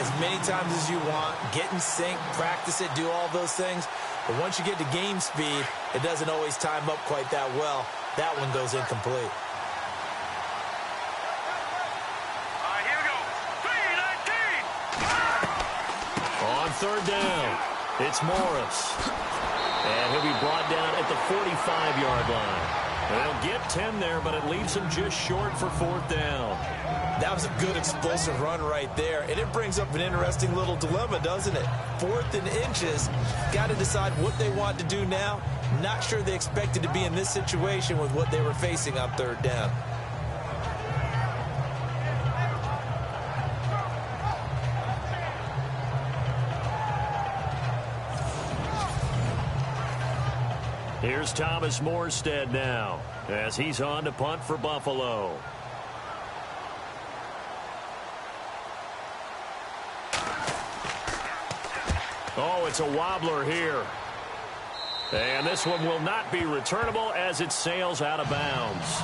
as many times as you want, get in sync, practice it, do all those things. But once you get to game speed, it doesn't always time up quite that well. That one goes incomplete. Here we go. 3-19. On third down, it's Morris. And he'll be brought down at the 45-yard line. They'll get 10 there, but it leaves him just short for fourth down. That was a good explosive run right there. And it brings up an interesting little dilemma, doesn't it? 4th and inches. Got to decide what they want to do now. Not sure they expected to be in this situation with what they were facing on third down. Here's Thomas Morstead now as he's on to punt for Buffalo. Oh, it's a wobbler here. And this one will not be returnable as it sails out of bounds.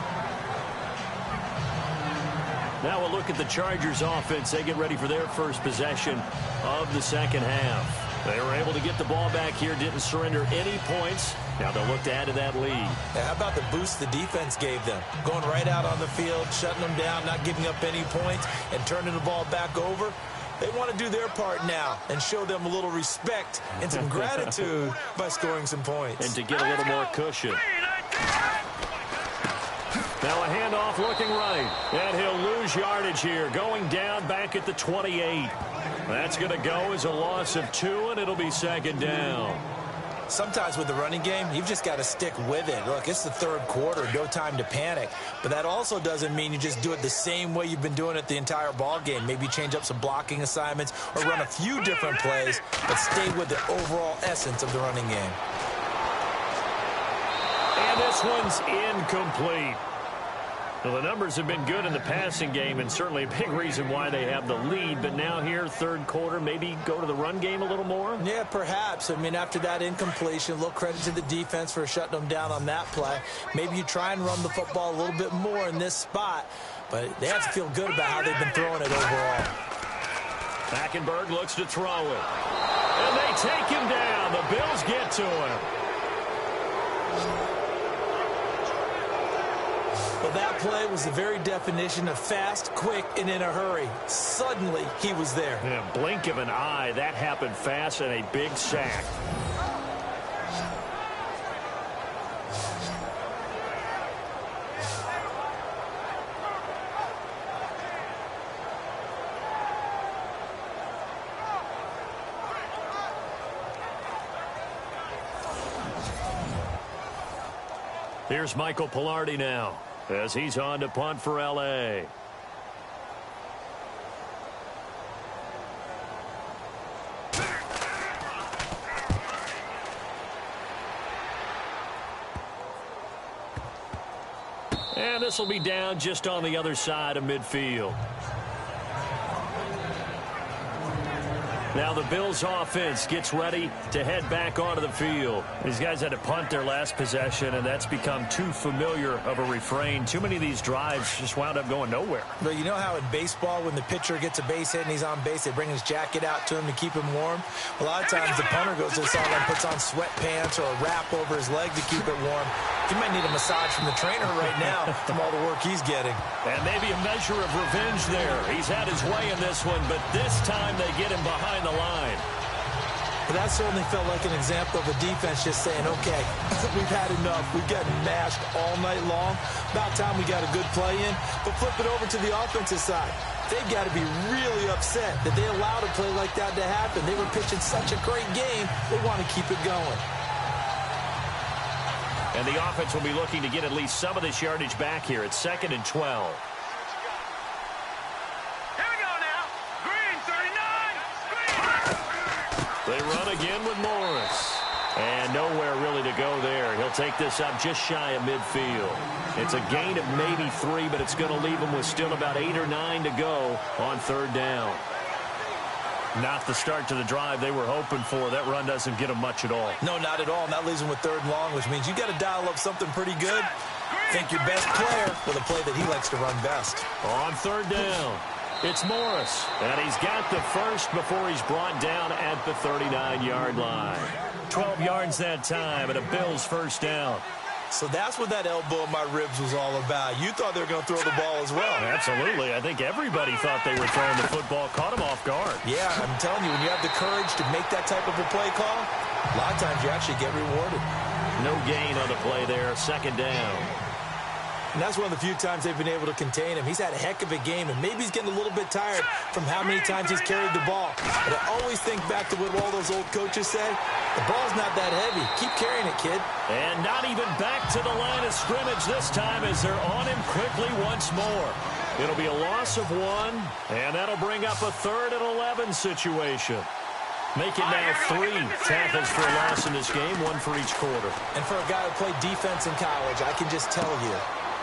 Now we'll look at the Chargers offense. They get ready for their first possession of the second half. They were able to get the ball back here, didn't surrender any points. Now they'll look to add to that lead. Yeah, how about the boost the defense gave them? Going right out on the field, shutting them down, not giving up any points, and turning the ball back over. They want to do their part now and show them a little respect and some gratitude by scoring some points. And to get a little more cushion. Now a handoff looking right. And he'll lose yardage here. Going down back at the 28. That's going to go as a loss of 2, and it'll be second down. Sometimes with the running game, you've just got to stick with it. Look, it's the third quarter, no time to panic. But that also doesn't mean you just do it the same way you've been doing it the entire ball game. Maybe change up some blocking assignments or run a few different plays, but stay with the overall essence of the running game. And this one's incomplete. Well, the numbers have been good in the passing game, and certainly a big reason why they have the lead. But now here, third quarter, maybe go to the run game a little more? Yeah, perhaps. I mean, after that incompletion, a little credit to the defense for shutting them down on that play. Maybe you try and run the football a little bit more in this spot, but they have to feel good about how they've been throwing it overall. Hackenberg looks to throw it. And they take him down. The Bills get to him. Well, that play was the very definition of fast, quick, and in a hurry. Suddenly, he was there. Yeah, blink of an eye. That happened fast and a big sack. Here's Michael Pilardi now as he's on to punt for L.A. And this will be down just on the other side of midfield. Now the Bills offense gets ready to head back onto the field. These guys had to punt their last possession, and that's become too familiar of a refrain. Too many of these drives just wound up going nowhere. But you know how in baseball, when the pitcher gets a base hit and he's on base, they bring his jacket out to him to keep him warm? A lot of times the punter goes to the sideline, puts on sweatpants or a wrap over his leg to keep it warm. He might need a massage from the trainer right now from all the work he's getting. And maybe a measure of revenge there. He's had his way in this one, but this time they get him behind the line. But that certainly felt like an example of a defense just saying, okay, we've had enough. We've gotten mashed all night long. About time we got a good play in. But flip it over to the offensive side. They've got to be really upset that they allowed a play like that to happen. They were pitching such a great game. They want to keep it going. And the offense will be looking to get at least some of this yardage back here. It's 2nd and 12. They run again with Morris. And nowhere really to go there. He'll take this up just shy of midfield. It's a gain of maybe 3, but it's going to leave him with still about 8 or 9 to go on third down. Not the start to the drive they were hoping for. That run doesn't get them much at all. No, not at all. And that leaves them with 3rd and long, which means you got to dial up something pretty good. Think your best player with a play that he likes to run best. On third down, It's Morris, and he's got the first before he's brought down at the 39-yard line. 12 yards that time, and a Bills first down. So that's what that elbow in my ribs was all about. You thought they were going to throw the ball as well. Absolutely. I think everybody thought they were throwing the football, caught him off guard. Yeah, I'm telling you, when you have the courage to make that type of a play call, a lot of times you actually get rewarded. No gain on the play there, second down. And that's one of the few times they've been able to contain him. He's had a heck of a game, and maybe he's getting a little bit tired from how many times he's carried the ball. But I always think back to what all those old coaches say. The ball's not that heavy. Keep carrying it, kid. And not even back to the line of scrimmage this time as they're on him quickly once more. It'll be a loss of 1, and that'll bring up a 3rd and 11 situation. Make it now 3 tackles for a loss in this game, 1 for each quarter. And for a guy who played defense in college, I can just tell you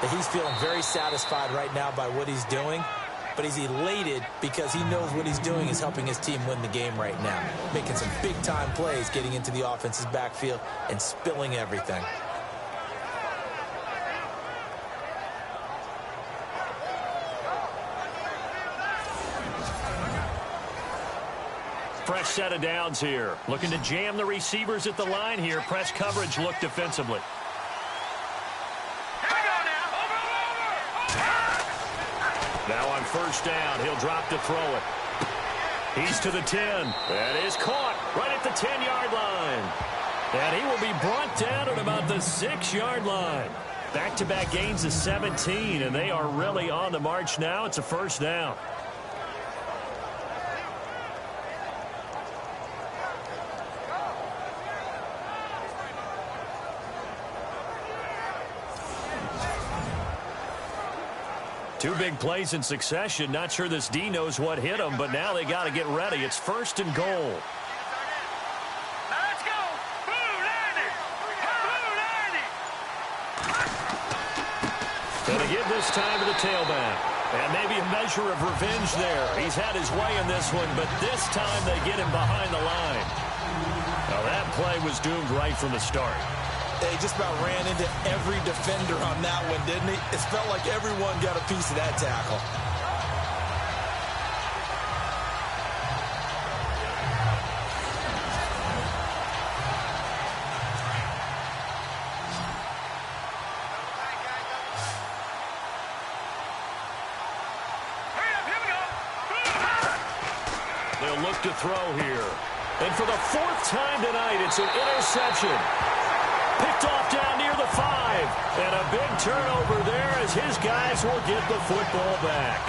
that he's feeling very satisfied right now by what he's doing. But he's elated because he knows what he's doing is helping his team win the game right now. Making some big-time plays, getting into the offense's backfield, and spilling everything. Fresh set of downs here. Looking to jam the receivers at the line here. Press coverage look defensively. Now on first down, he'll drop to throw it. He's to the 10. That is caught right at the 10-yard line. And he will be brought down at about the 6-yard line. Back-to-back gains of 17, and they are really on the march now. It's a first down. Two big plays in succession. Not sure this D knows what hit him, but now they got to get ready. It's 1st and goal. Now let's go. Blue 90. Blue 90. Going to give this time to the tailback. And maybe a measure of revenge there. He's had his way in this one, but this time they get him behind the line. Now that play was doomed right from the start. He just about ran into every defender on that one, didn't he? It felt like everyone got a piece of that tackle. They'll look to throw here. And for the 4th time tonight, it's an interception. Picked off down near the 5. And a big turnover there as his guys will get the football back.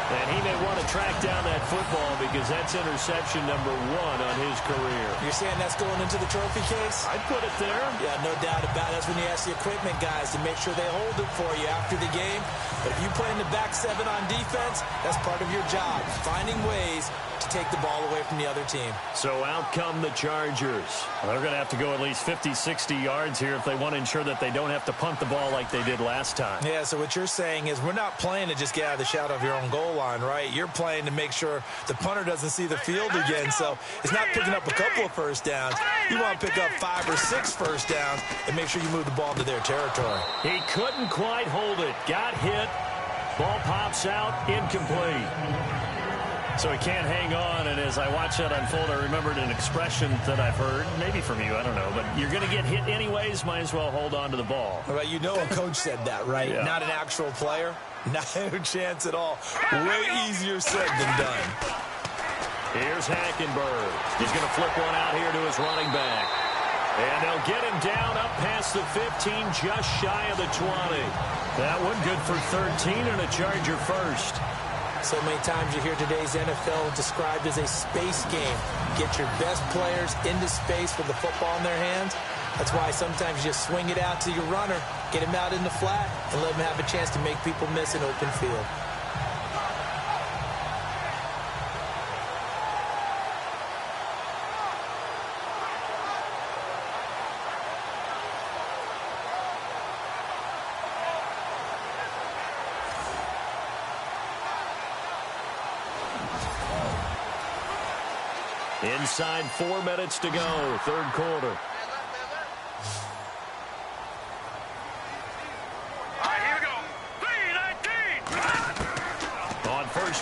And he may want to track down that football because that's interception number 1 on his career. You're saying that's going into the trophy case? I'd put it there. Yeah, no doubt about it. That's when you ask the equipment guys to make sure they hold it for you after the game. But if you play in the back 7 on defense, that's part of your job, finding ways to take the ball away from the other team. So out come the Chargers. They're going to have to go at least 50, 60 yards here if they want to ensure that they don't have to punt the ball like they did last time. Yeah, so what you're saying is we're not playing to just get out of the shadow of your own goal line, right? You're playing to make sure the punter doesn't see the field again. So it's not picking up a couple of first downs. You want to pick up 5 or 6 first downs and make sure you move the ball to their territory. He couldn't quite hold it. Got hit. Ball pops out. Incomplete. So he can't hang on, and as I watch that unfold, I remembered an expression that I've heard, maybe from you, I don't know, but you're going to get hit anyways, might as well hold on to the ball. Well, you know a coach said that, right? Yeah. Not an actual player. Not a chance at all. Way easier said than done. Here's Hackenberg. He's going to flip one out here to his running back. And they'll get him down up past the 15, just shy of the 20. That one good for 13 and a Charger first. So many times you hear today's NFL described as a space game. Get your best players into space with the football in their hands. That's why sometimes you just swing it out to your runner, get him out in the flat, and let him have a chance to make people miss an open field. Inside 4 minutes to go, third quarter. All right, here we go. 3-19. On first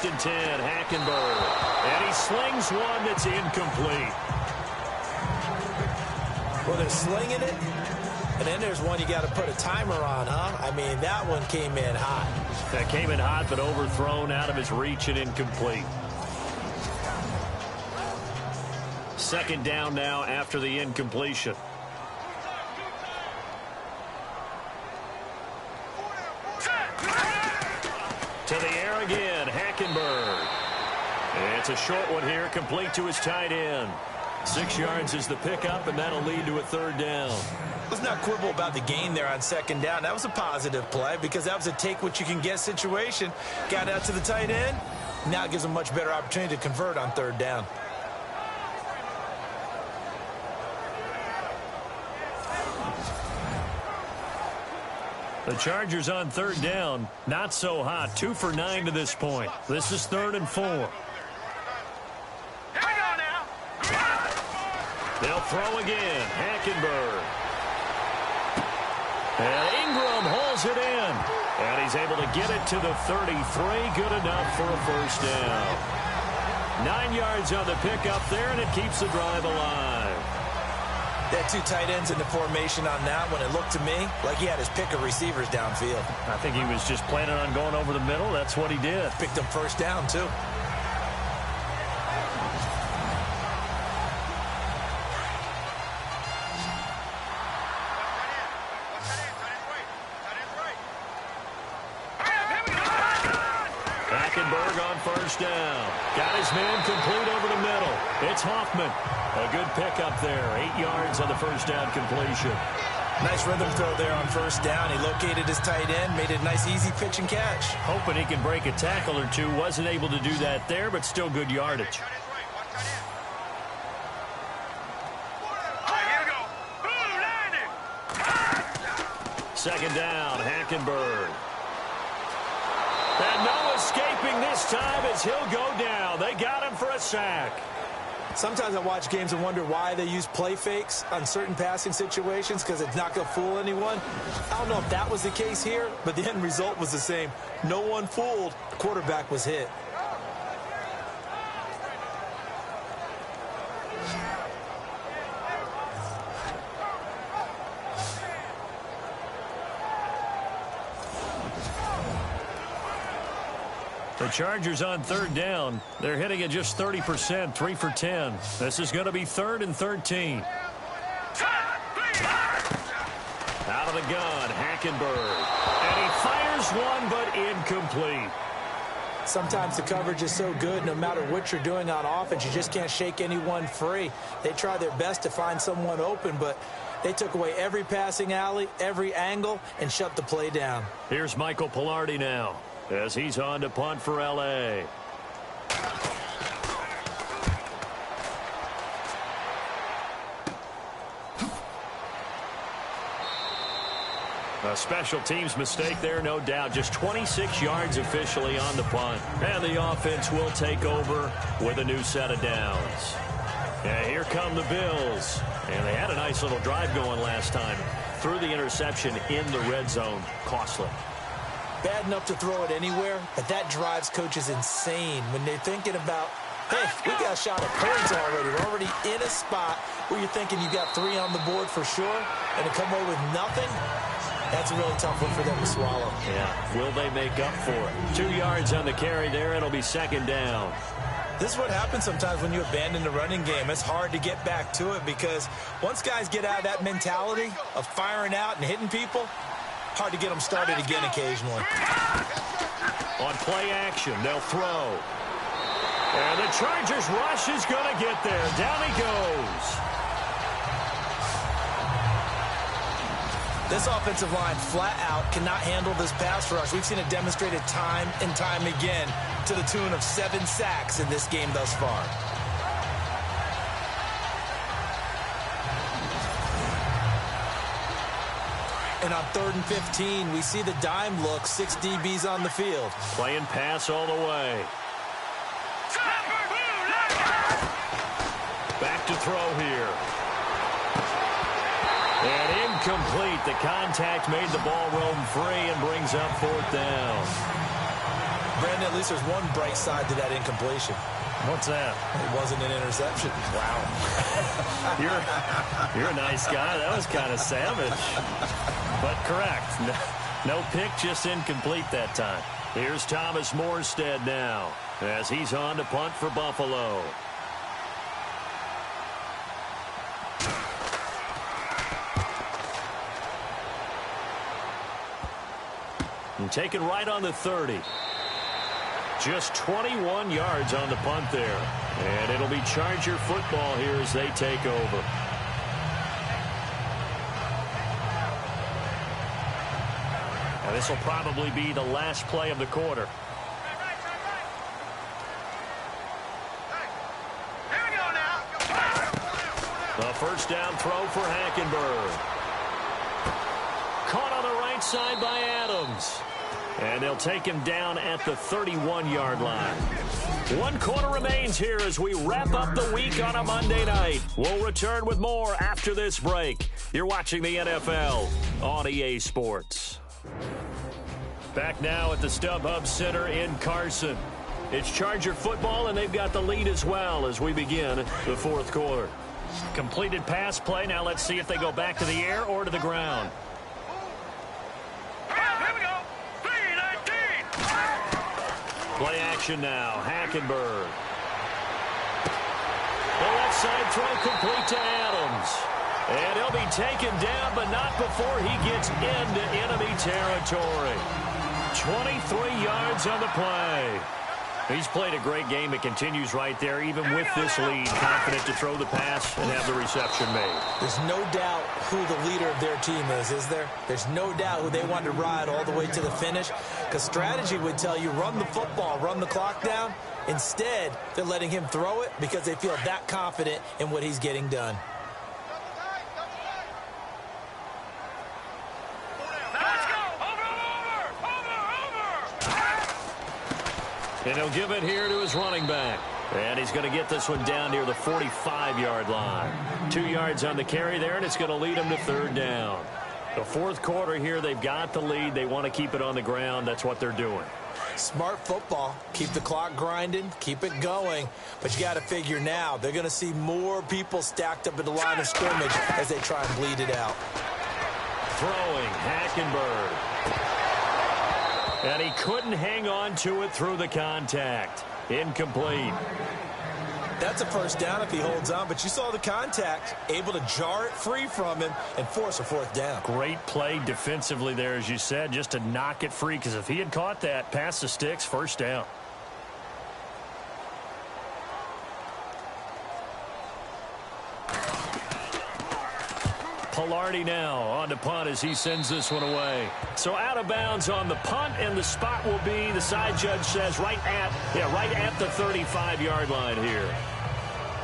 slings one that's incomplete. Well, they're slinging it, and then there's one you got to put a timer on, huh? I mean, that one came in hot. That came in hot, but overthrown out of his reach and incomplete. Second down now after the incompletion. To the air again, Hackenberg. It's a short one here, complete to his tight end. 6 yards is the pickup, and that'll lead to a third down. Let's not quibble about the gain there on second down. That was a positive play because that was a take-what-you-can-get situation. Got out to the tight end. Now it gives him a much better opportunity to convert on third down. The Chargers on third down, not so hot. 2 for 9 to this point. This is 3rd and 4. Here we go now. They'll throw again. Hackenberg. And Ingram hauls it in. And he's able to get it to the 33. Good enough for a first down. 9 yards on the pickup there, and it keeps the drive alive. They had 2 tight ends in the formation on that one. It looked to me like he had his pick of receivers downfield. I think he was just planning on going over the middle. That's what he did. Picked him first down, too. Hackenberg on first down. Got his man complete over the middle. It's Hoffman. A good pickup there. 8 yards on the first down completion. Nice rhythm throw there on first down. He located his tight end, made it a nice easy pitch and catch. Hoping he can break a tackle or two. Wasn't able to do that there, but still good yardage. Second down, Hackenberg. And no escaping this time as he'll go down. They got him for a sack. Sometimes I watch games and wonder why they use play fakes on certain passing situations because it's not going to fool anyone. I don't know if that was the case here, but the end result was the same. No one fooled. The quarterback was hit. The Chargers on third down. They're hitting at just 30%, 3 for 10. This is going to be 3rd and 13. Out of the gun, Hackenberg. And he fires one, but incomplete. Sometimes the coverage is so good, no matter what you're doing on offense, you just can't shake anyone free. They try their best to find someone open, but they took away every passing alley, every angle, and shut the play down. Here's Michael Pilardi now, as he's on to punt for L.A. A special teams mistake there, no doubt. Just 26 yards officially on the punt. And the offense will take over with a new set of downs. And here come the Bills. And they had a nice little drive going last time. Threw the interception in the red zone. Costly. Bad enough to throw it anywhere, but that drives coaches insane when they're thinking about, hey, we got a shot at points already. We're already in a spot where you're thinking you got 3 on the board for sure, and to come away with nothing, that's a really tough one for them to swallow. Yeah, will they make up for it? 2 yards on the carry there. It'll be second down. This is what happens sometimes when you abandon the running game. It's hard to get back to it because once guys get out of that mentality of firing out and hitting people, hard to get them started again occasionally. On play action, they'll throw. And the Chargers rush is going to get there. Down he goes. This offensive line flat out cannot handle this pass rush. We've seen it demonstrated time and time again to the tune of 7 sacks in this game thus far. And on 3rd and 15, we see the dime look, 6 DBs on the field. Playing pass all the way. Back to throw here. And incomplete. The contact made the ball roam free and brings up 4th down. Brandon, at least there's one bright side to that incompletion. What's that? It wasn't an interception. Wow. You're a nice guy. That was kind of savage. But correct. No pick, just incomplete that time. Here's Thomas Morstead now as he's on to punt for Buffalo. And taken right on the 30. Just 21 yards on the punt there. And it'll be Charger football here as they take over. Now this will probably be the last play of the quarter. Here we go now. The first down throw for Hackenberg. Caught on the right side by Adams. And they'll take him down at the 31-yard line. 1 quarter remains here as we wrap up the week on a Monday night. We'll return with more after this break. You're watching the NFL on EA Sports. Back now at the StubHub Center in Carson. It's Charger football, and they've got the lead as well as we begin the fourth quarter. Completed pass play. Now let's see if they go back to the air or to the ground. Play action now. Hackenberg. The left side throw complete to Adams. And he'll be taken down, but not before he gets into enemy territory. 23 yards on the play. He's played a great game. It continues right there, even with this lead. Confident to throw the pass and have the reception made. There's no doubt who the leader of their team is there? There's no doubt who they want to ride all the way to the finish. Because strategy would tell you, run the football, run the clock down. Instead, they're letting him throw it because they feel that confident in what he's getting done. And he'll give it here to his running back. And he's going to get this one down near the 45-yard line. 2 yards on the carry there, and it's going to lead him to third down. The fourth quarter here, they've got the lead. They want to keep it on the ground. That's what they're doing. Smart football. Keep the clock grinding. Keep it going. But you got to figure now, they're going to see more people stacked up at the line of scrimmage as they try and bleed it out. Throwing, Hackenberg. And he couldn't hang on to it through the contact. Incomplete. That's a first down if he holds on, but you saw the contact, able to jar it free from him and force a fourth down. Great play defensively there, as you said, just to knock it free, because if he had caught that, past the sticks, first down. Pilardi now on to punt as he sends this one away. So out of bounds on the punt, and the spot will be, the side judge says, right at the 35-yard line here.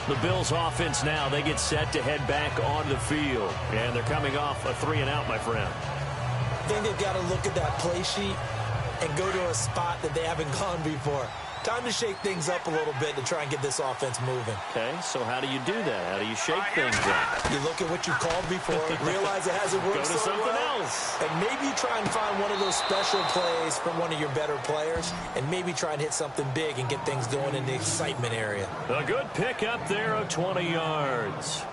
The Bills offense now, they get set to head back on the field. And they're coming off a 3-and-out, my friend. I think they've got to look at that play sheet and go to a spot that they haven't gone before. Time to shake things up a little bit to try and get this offense moving. Okay, so how do you do that? How do you shake things up? You look at what you called before, realize it hasn't worked Go to so something well, else. and maybe try and find one of those special plays from one of your better players, and maybe try and hit something big and get things going in the excitement area. A good pickup there of 20 yards.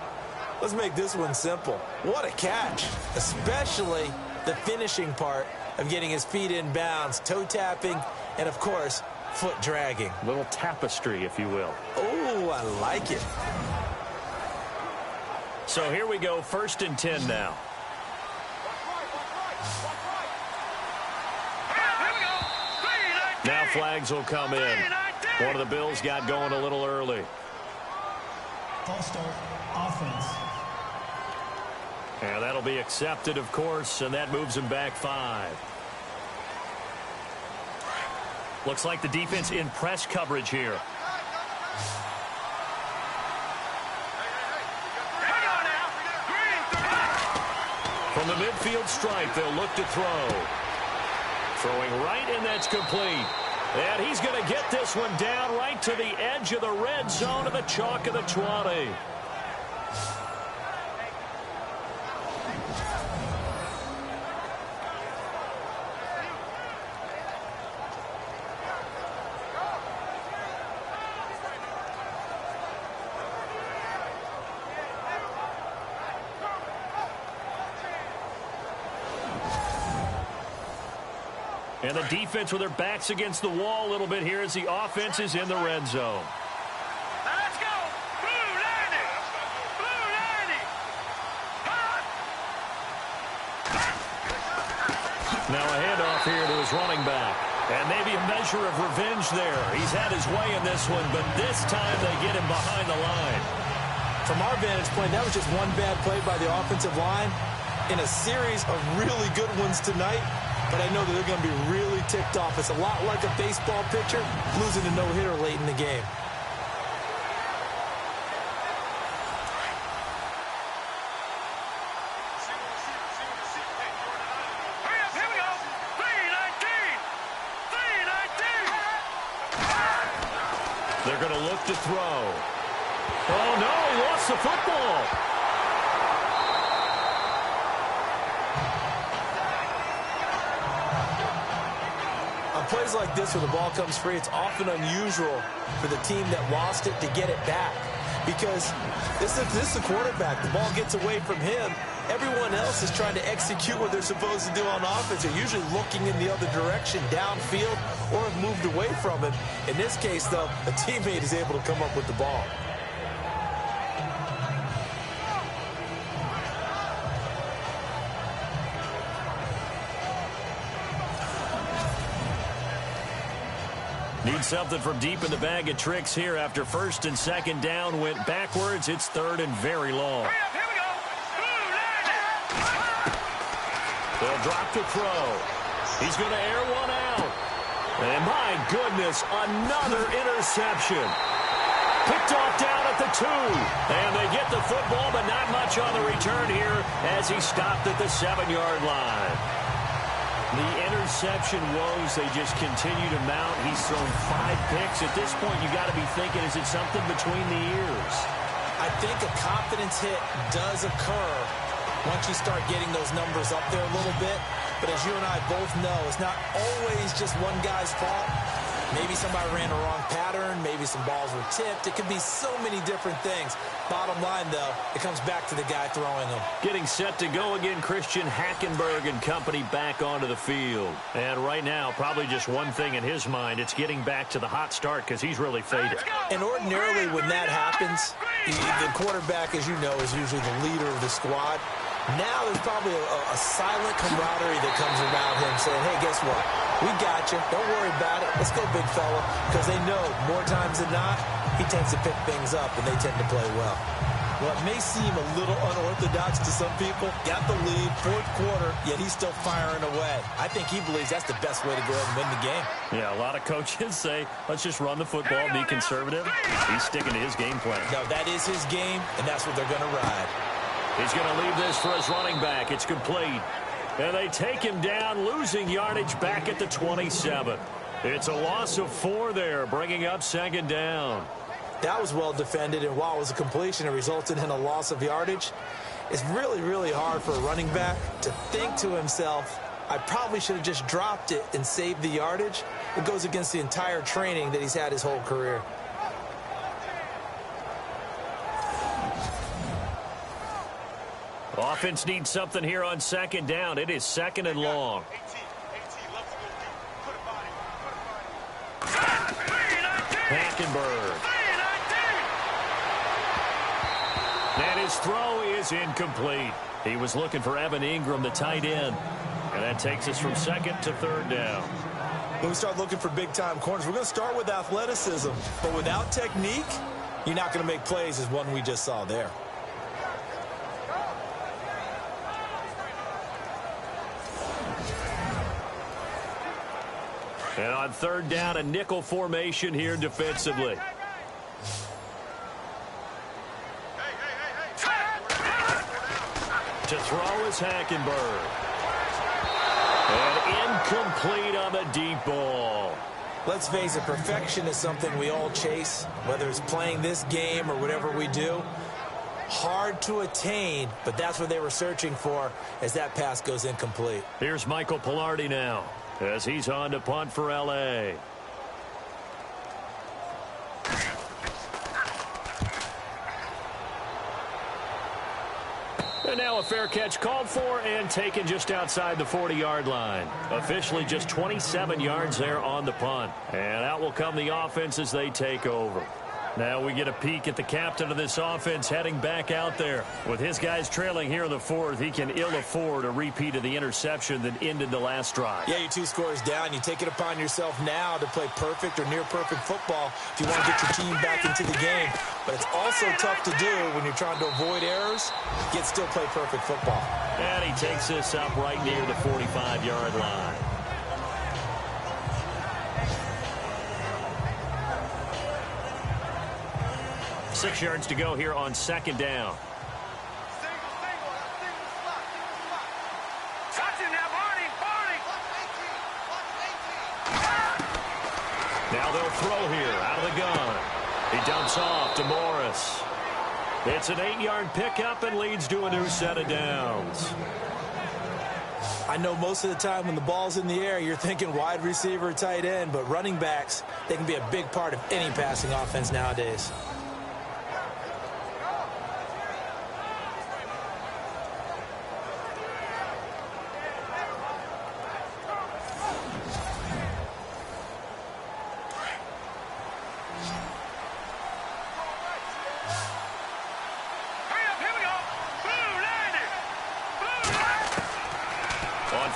Let's make this one simple. What a catch, especially the finishing part of getting his feet in bounds, toe tapping, and of course, foot dragging. Little tapestry, if you will. Oh, I like it. So here we go, 1st and 10 now. Now flags will come in. One of the Bills got going a little early. False start, offense. And that'll be accepted, of course, and that moves him back 5. Looks like the defense in press coverage here. From the midfield stripe, they'll look to throw. Throwing right, and that's complete. And he's going to get this one down right to the edge of the red zone of the chalk of the 20. And the defense with their backs against the wall a little bit here as the offense is in the red zone. Now let's go. Blue 90. Blue 90. Now a handoff here to his running back. And maybe a measure of revenge there. He's had his way in this one, but this time they get him behind the line. From our vantage point, that was just one bad play by the offensive line in a series of really good ones tonight. But I know that they're going to be really ticked off. It's a lot like a baseball pitcher losing a no-hitter late in the game. Here we go. 319. 319. They're going to look to throw. Oh, no, he lost the football. On plays like this where the ball comes free, it's often unusual for the team that lost it to get it back. Because this is the quarterback. The ball gets away from him. Everyone else is trying to execute what they're supposed to do on offense. They're usually looking in the other direction, downfield, or have moved away from him. In this case, though, a teammate is able to come up with the ball. Need something from deep in the bag of tricks here after first and second down went backwards. It's third and very long. Here we go. Blue 90. They'll drop to throw. He's going to air one out. And my goodness, another interception. Picked off down at the 2. And they get the football, but not much on the return here as he stopped at the 7-yard line. The interception woes, they just continue to mount. He's thrown 5 picks. At this point, you got to be thinking, is it something between the ears? I think a confidence hit does occur once you start getting those numbers up there a little bit. But as you and I both know, it's not always just one guy's fault. Maybe somebody ran a wrong pattern. Maybe some balls were tipped. It could be so many different things. Bottom line, though, it comes back to the guy throwing them. Getting set to go again, Christian Hackenberg and company back onto the field. And right now, probably just one thing in his mind. It's getting back to the hot start because he's really faded. And ordinarily when that happens, the quarterback, as you know, is usually the leader of the squad. Now there's probably a silent camaraderie that comes around him saying, hey, guess what? We got you. Don't worry about it. Let's go, big fella. Because they know more times than not, he tends to pick things up, and they tend to play well. Well, it may seem a little unorthodox to some people. Got the lead, fourth quarter, yet he's still firing away. I think he believes that's the best way to go ahead and win the game. Yeah, a lot of coaches say, let's just run the football, be conservative. He's sticking to his game plan. No, that is his game, and that's what they're going to ride. He's going to leave this for his running back. It's complete. And they take him down, losing yardage back at the 27. It's a loss of 4 there, bringing up second down. That was well defended, and while it was a completion, it resulted in a loss of yardage. It's really, really hard for a running back to think to himself, I probably should have just dropped it and saved the yardage. It goes against the entire training that he's had his whole career. Offense needs something here on second down. It is second and long. Hackenberg. And his throw is incomplete. He was looking for Evan Ingram, the tight end. And that takes us from second to third down. When we start looking for big-time corners, we're going to start with athleticism. But without technique, you're not going to make plays as one we just saw there. And on third down, a nickel formation here defensively. To throw is Hackenberg. And incomplete on the deep ball. Let's face it, perfection is something we all chase, whether it's playing this game or whatever we do. Hard to attain, but that's what they were searching for as that pass goes incomplete. Here's Michael Pilardi now as he's on to punt for L.A. And now a fair catch called for and taken just outside the 40-yard line. Officially just 27 yards there on the punt. And out will come the offense as they take over. Now we get a peek at the captain of this offense heading back out there. With his guys trailing here in the fourth, he can ill afford a repeat of the interception that ended the last drive. Yeah, you're 2 scores down. You take it upon yourself now to play perfect or near perfect football if you want to get your team back into the game. But it's also tough to do when you're trying to avoid errors, yet still play perfect football. And he takes this up right near the 45-yard line. Six yards to go here on second down. Now they'll throw here out of the gun. He dumps off to Morris. It's an 8-yard pickup and leads to a new set of downs. I know most of the time when the ball's in the air, you're thinking wide receiver, tight end, but running backs, they can be a big part of any passing offense nowadays.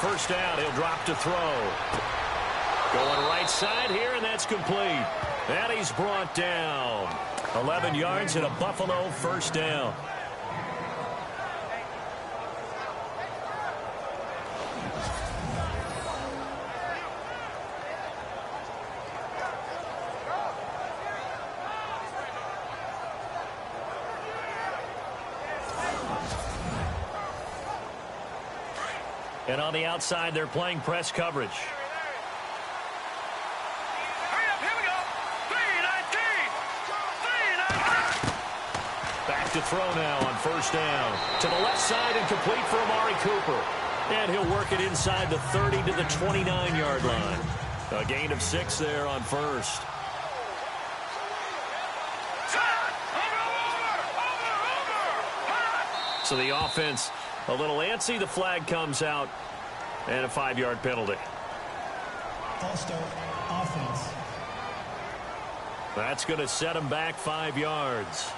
First down, he'll drop to throw. Going right side here, and that's complete. And he's brought down. 11 yards and a Buffalo first down. And on the outside, they're playing press coverage. Back to throw now on first down. To the left side and complete for Amari Cooper. And he'll work it inside the 30 to the 29-yard line. A gain of 6 there on first. So the offense a little antsy. The flag comes out, and a 5-yard penalty. False start, offense. That's going to set him back 5 yards.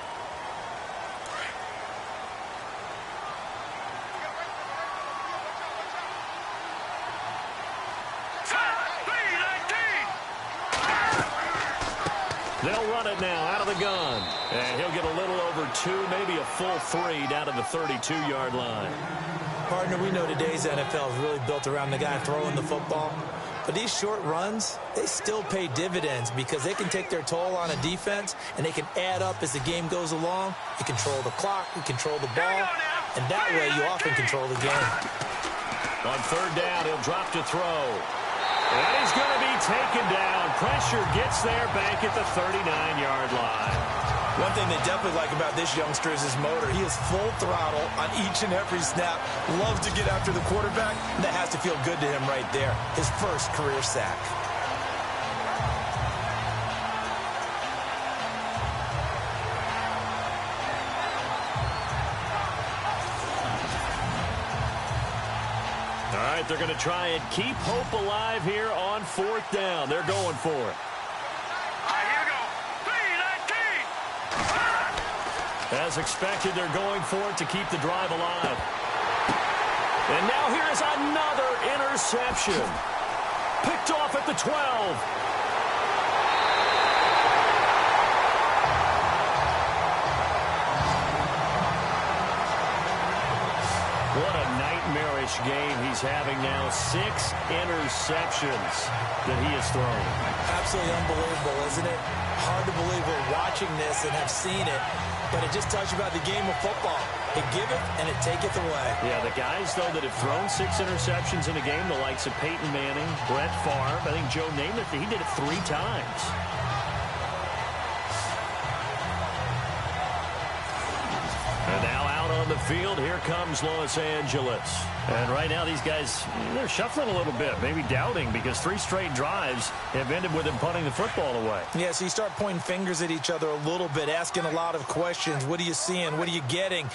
They'll run it now out of the gun. And he'll get a little over 2, maybe a full 3 down to the 32-yard line. Partner, we know today's NFL is really built around the guy throwing the football. But these short runs, they still pay dividends because they can take their toll on a defense and they can add up as the game goes along. You control the clock, you control the ball, and that way you often control the game. On third down, he'll drop to throw. And he's going to be taken down. Pressure gets there back at the 39-yard line. One thing they definitely like about this youngster is his motor. He is full throttle on each and every snap. Loves to get after the quarterback. And that has to feel good to him right there. His first career sack. All right, they're going to try and keep hope alive here on fourth down. They're going for it. As expected, they're going for it to keep the drive alive. And now here is another interception. Picked off at the 12. What a nightmarish game he's having now. 6 interceptions that he has thrown. Absolutely unbelievable, isn't it? Hard to believe we're watching this and have seen it. But it just tells you about the game of football. It giveth and it taketh away. Yeah, the guys, though, that have thrown 6 interceptions in a game, the likes of Peyton Manning, Brett Favre, I think Joe Namath, he did it 3 times. And now out on on the field, here comes Los Angeles. And right now these guys, they're shuffling a little bit, maybe doubting, because 3 straight drives have ended with them punting the football away. Yeah, so you start pointing fingers at each other a little bit, asking a lot of questions. What are you seeing? What are you getting?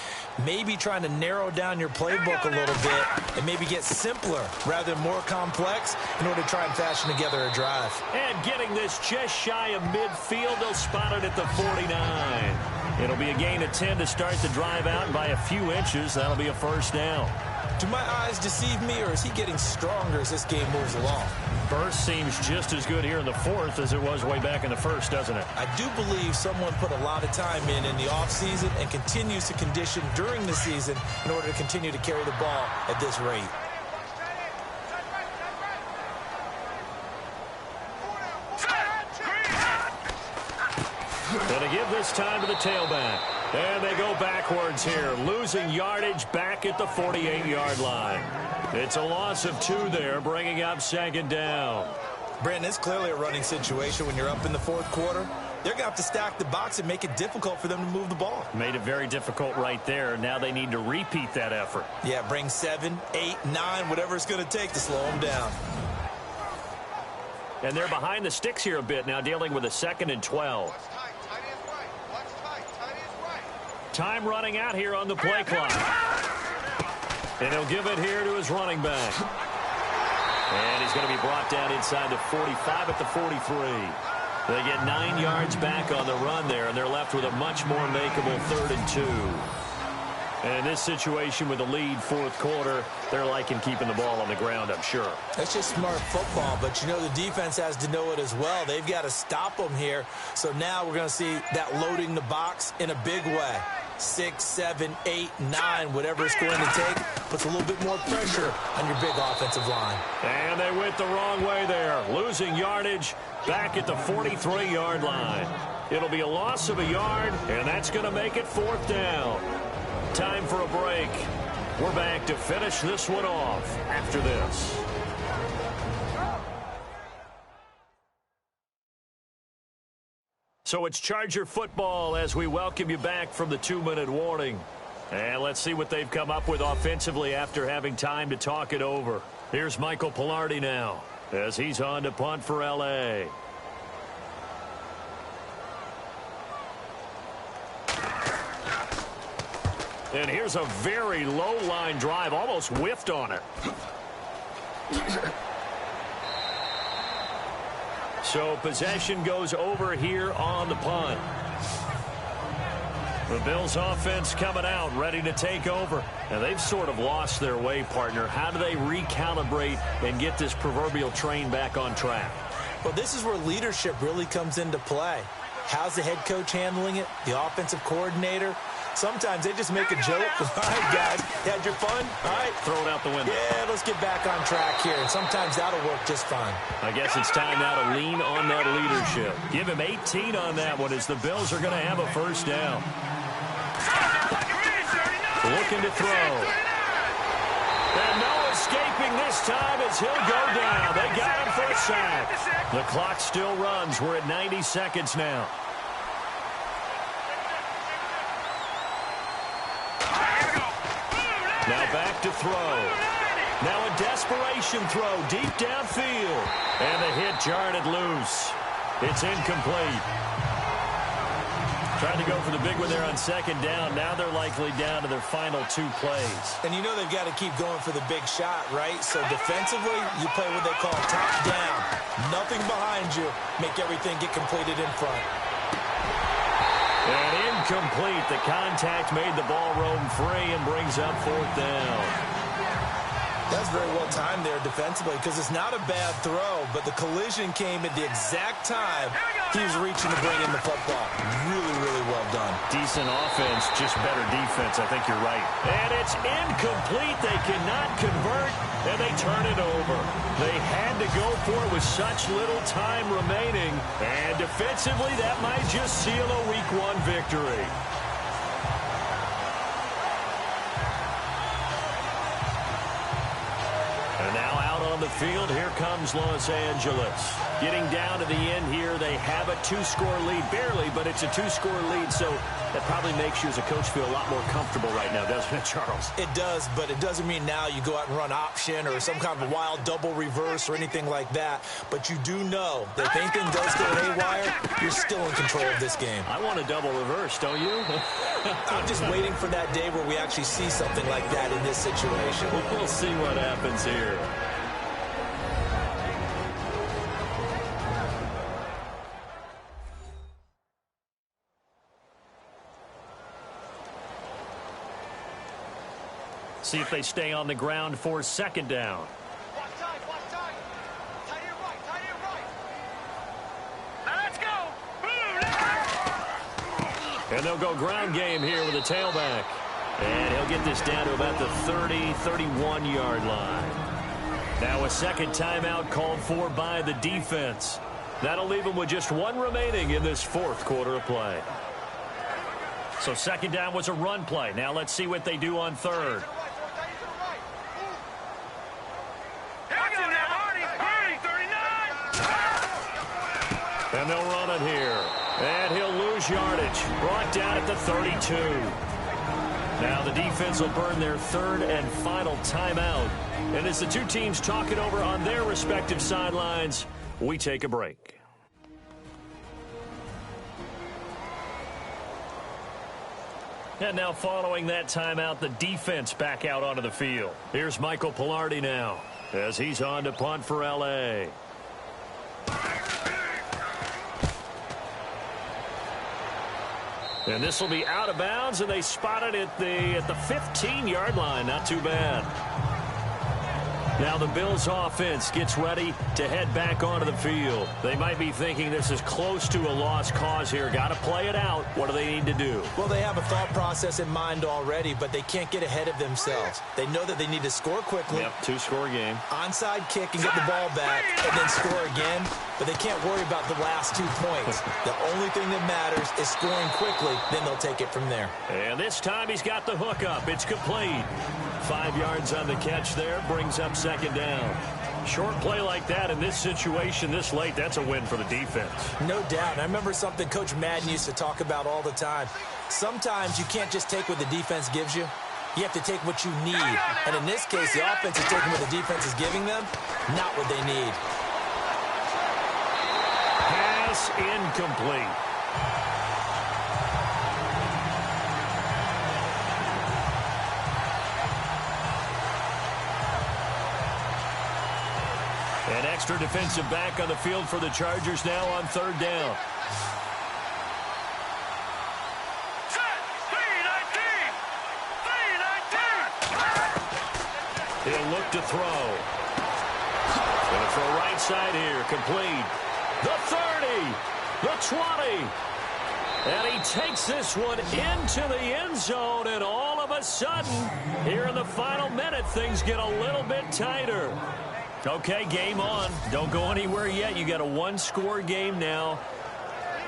Maybe trying to narrow down your playbook a little bit and maybe get simpler rather than more complex in order to try and fashion together a drive. And getting this just shy of midfield, they'll spot it at the 49. It'll be a gain of 10 to start the drive out, and by a few inches, that'll be a first down. Do my eyes deceive me, or is he getting stronger as this game moves along? Burst seems just as good here in the 4th as it was way back in the 1st, doesn't it? I do believe someone put a lot of time in the offseason and continues to condition during the season in order to continue to carry the ball at this rate. Going to give this time to the tailback. And they go backwards here, losing yardage back at the 48-yard line. It's a loss of 2 there, bringing up 2nd down. Brandon, it's clearly a running situation when you're up in the 4th quarter. They're going to have to stack the box and make it difficult for them to move the ball. Made it very difficult right there. Now they need to repeat that effort. Yeah, bring 7, 8, 9, whatever it's going to take to slow them down. And they're behind the sticks here a bit now, dealing with a 2nd and 12. Time running out here on the play clock. And he'll give it here to his running back. And he's going to be brought down inside the 45 at the 43. They get 9 yards back on the run there, and they're left with a much more makeable 3rd and 2. And in this situation with the lead 4th quarter, they're liking keeping the ball on the ground, I'm sure. That's just smart football, but you know the defense has to know it as well. They've got to stop them here. So now we're going to see that loading the box in a big way. 6, 7, 8, 9, whatever it's going to take, puts a little bit more pressure on your big offensive line. And they went the wrong way there, losing yardage back at the 43-yard line. It'll be a loss of a yard, and that's going to make it 4th down. Time for a break. We're back to finish this one off after this. So it's Charger football as we welcome you back from the 2-minute warning. And let's see what they've come up with offensively after having time to talk it over. Here's Michael Pilardi now as he's on to punt for L.A. And here's a very low-line drive, almost whiffed on it. So possession goes over here on the punt. The Bills offense coming out, ready to take over. And they've sort of lost their way, partner. How do they recalibrate and get this proverbial train back on track? Well, this is where leadership really comes into play. How's the head coach handling it? The offensive coordinator? Sometimes they just make a joke. All right, guys, you had your fun? All right. Throw it out the window. Yeah, let's get back on track here. And sometimes that'll work just fine. I guess it's time now to lean on that leadership. Give him 18 on that one as the Bills are going to have a 1st down. Looking to throw. And no escaping this time as he'll go down. They got him for a sack. The clock still runs. We're at 90 seconds now. Now back to throw. Now a desperation throw deep downfield. And the hit jarred it loose. It's incomplete. Trying to go for the big one there on 2nd down. Now they're likely down to their final 2 plays. And you know they've got to keep going for the big shot, right? So defensively, you play what they call top down. Nothing behind you. Make everything get completed in front. And incomplete. The contact made the ball roam free and brings up 4th down. That's very well timed there defensively because it's not a bad throw, but the collision came at the exact time he was reaching to bring in the football. Really, really well done. Decent offense, just better defense. I think you're right. And it's incomplete. They cannot convert, and they turn it over. They had to go for it with such little time remaining, and defensively that might just seal a Week 1 victory. And now out on the field, here comes Los Angeles. Getting down to the end here, they have a 2-score lead. Barely, but it's a 2-score lead, so that probably makes you as a coach feel a lot more comfortable right now, doesn't it, Charles? It does, but it doesn't mean now you go out and run option or some kind of a wild double reverse or anything like that. But you do know that if anything does go haywire, you're still in control of this game. I want a double reverse, don't you? I'm just waiting for that day where we actually see something like that in this situation. We'll see what happens here. See if they stay on the ground for second down. Let's go. And they'll go ground game here with a tailback. And he'll get this down to about the 30, 31-yard line. Now a second timeout called for by the defense. That'll leave them with just one remaining in this fourth quarter of play. So second down was a run play. Now let's see what they do on third. And they'll run it here. And he'll lose yardage. Brought down at the 32. Now the defense will burn their third and final timeout. And as the two teams talk it over on their respective sidelines, we take a break. And now following that timeout, the defense back out onto the field. Here's Michael Pilardi now as he's on to punt for L.A. And this will be out of bounds, and they spot it at the 15-yard line. Not too bad. Now the Bills offense gets ready to head back onto the field. They might be thinking this is close to a lost cause here. Got to play it out. What do they need to do? Well, they have a thought process in mind already, but they can't get ahead of themselves. They know that they need to score quickly. Yep, two-score game. Onside kick and get the ball back and then score again. But they can't worry about the last 2 points. The only thing that matters is scoring quickly. Then they'll take it from there. And this time he's got the hook up. It's complete. 5 yards on the catch there. Brings up second down. Short play like that in this situation this late, that's a win for the defense. No doubt. And I remember something Coach Madden used to talk about all the time. Sometimes you can't just take what the defense gives you. You have to take what you need. And in this case, the offense is taking what the defense is giving them, not what they need. Pass incomplete. An extra defensive back on the field for the Chargers now on third down. He'll look to throw. Going to throw right side here. Complete. The 30. The 20. And he takes this one into the end zone. And all of a sudden, here in the final minute, things get a little bit tighter. Okay, game on. Don't go anywhere yet. You got a one-score game now.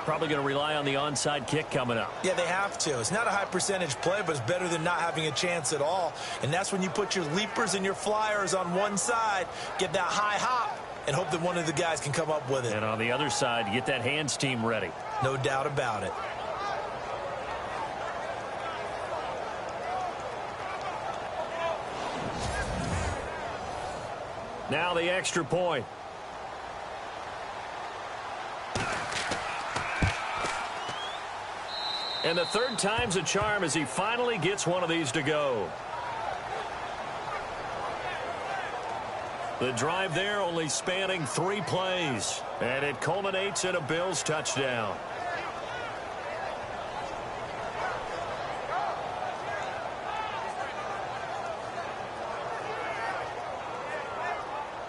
Probably going to rely on the onside kick coming up. Yeah, they have to. It's not a high percentage play, but it's better than not having a chance at all. And that's when you put your leapers and your flyers on one side, get that high hop, and hope that one of the guys can come up with it. And on the other side, get that hands team ready. No doubt about it. Now the extra point. And the third time's a charm as he finally gets one of these to go. The drive there only spanning 3 plays. And it culminates in a Bills touchdown.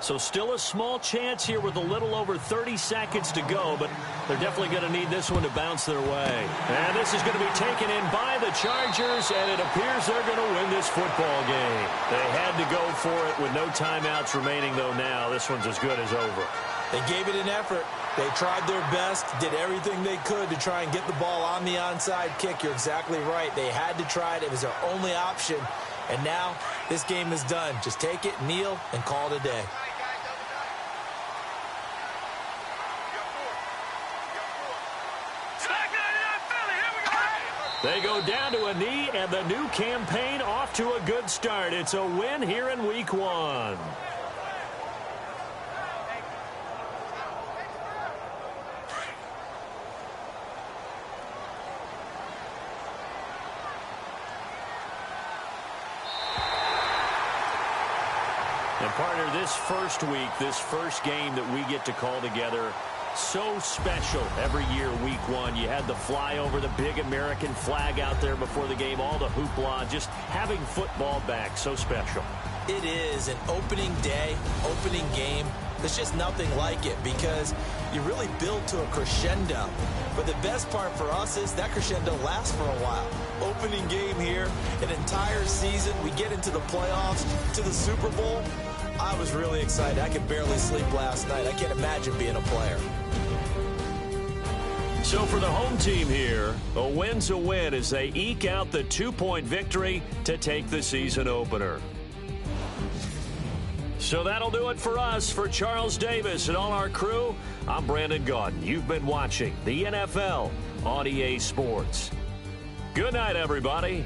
So still a small chance here with a little over 30 seconds to go, but they're definitely going to need this one to bounce their way. And this is going to be taken in by the Chargers, and it appears they're going to win this football game. They had to go for it with no timeouts remaining, though now this one's as good as over. They gave it an effort. They tried their best, did everything they could to try and get the ball on the onside kick. You're exactly right. They had to try it. It was their only option. And now this game is done. Just take it, kneel, and call it a day. They go down to a knee, and the new campaign off to a good start. It's a win here in Week 1. And partner, this first week, this first game that we get to call together, so special every year, Week 1. You had the flyover, the big American flag out there before the game, all the hoopla, just having football back, so special. It is an opening day, opening game. There's just nothing like it because you really build to a crescendo. But the best part for us is that crescendo lasts for a while. Opening game here, an entire season. We get into the playoffs, to the Super Bowl. I was really excited. I could barely sleep last night. I can't imagine being a player. So for the home team here, a win's a win as they eke out the 2-point victory to take the season opener. So that'll do it for us. For Charles Davis and all our crew, I'm Brandon Gaudin. You've been watching the NFL on EA Sports. Good night, everybody.